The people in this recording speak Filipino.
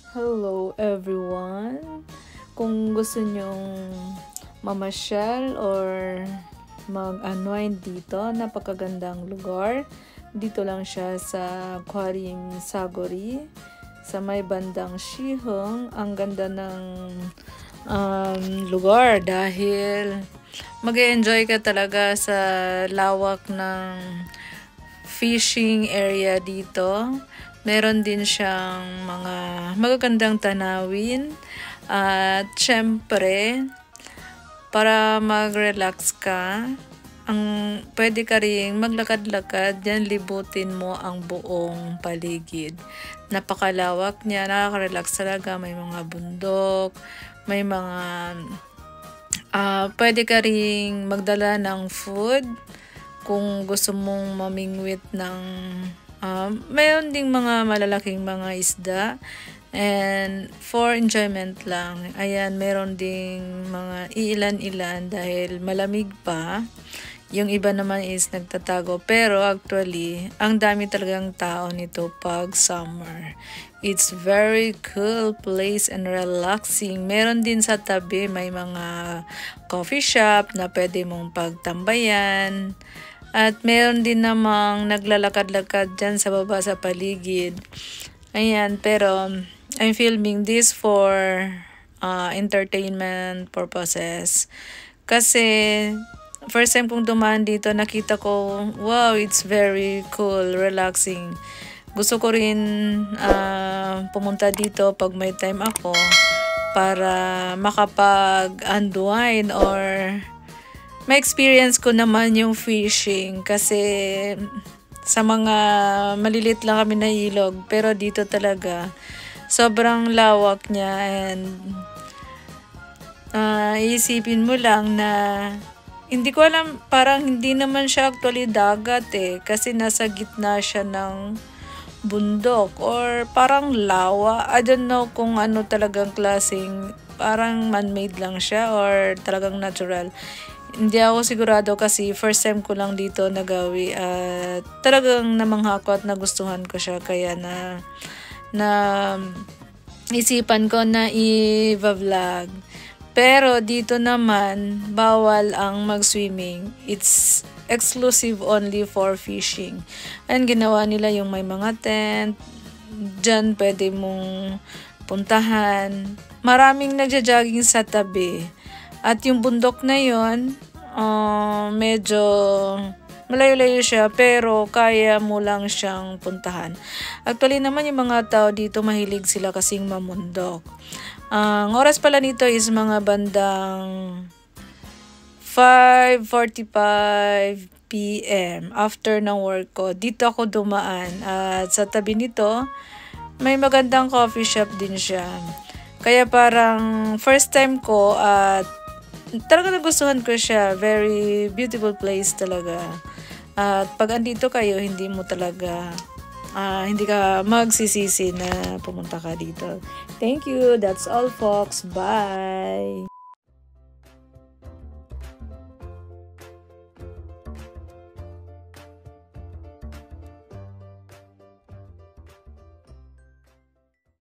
Hello everyone! Kung gusto nyong mamasyal or mag-unwind dito, napakagandang lugar. Dito lang siya sa Quarrying Sagori, sa may bandang Shihong. Ang ganda ng lugar dahil mag-enjoy ka talaga sa lawak ng fishing area dito. Meron din siyang mga magagandang tanawin at syempre para mag-relax ka, pwede ka ring maglakad-lakad, yan libutin mo ang buong paligid. Napakalawak niya, nakaka-relax talaga, may mga bundok, may mga pwede ka ring magdala ng food kung gusto mong mamingwit ng mayroon ding mga malalaking mga isda and for enjoyment lang. Ayan, meron ding mga iilan-ilan dahil malamig pa. Yung iba naman is nagtatago, pero actually ang dami talagang tao nito pag summer. It's very cool place and relaxing. Meron din sa tabi may mga coffee shop na pwede mong pagtambayan. At meron din namang naglalakad-lakad dyan sa baba sa paligid. Ayan, pero I'm filming this for entertainment purposes. Kasi first time kong dumaan dito, nakita ko, wow, it's very cool, relaxing. Gusto ko rin pumunta dito pag may time ako para makapag-unwind or ma-experience ko naman yung fishing kasi sa mga malilit lang kami na ilog, pero dito talaga sobrang lawak niya and iisipin mo lang na hindi ko alam, parang hindi naman siya actually dagat kasi nasa gitna siya ng bundok or parang lawa. I don't know kung ano talagang klaseng, parang man-made lang siya or talagang natural. Hindi ako sigurado kasi first time ko lang dito nagawi at talagang namangha ko at nagustuhan ko siya, kaya na isipan ko na i-vlog. Pero dito naman bawal ang mag-swimming. It's exclusive only for fishing. And ginawa nila yung may mga tent. Diyan pwede mong puntahan. Maraming nagja-jogging sa tabi. At yung bundok na yon, medyo malayo-layo siya, pero kaya mo lang siyang puntahan. Actually naman yung mga tao dito mahilig sila kasing mamundok. Ang oras pala nito is mga bandang 5:45 PM after ng work ko. Dito ako dumaan at sa tabi nito may magandang coffee shop din siya. Kaya parang first time ko at talaga nagustuhan ko siya. Very beautiful place talaga. At pag andito kayo, hindi ka magsisisi na pumunta ka dito. Thank you. That's all, folks. Bye!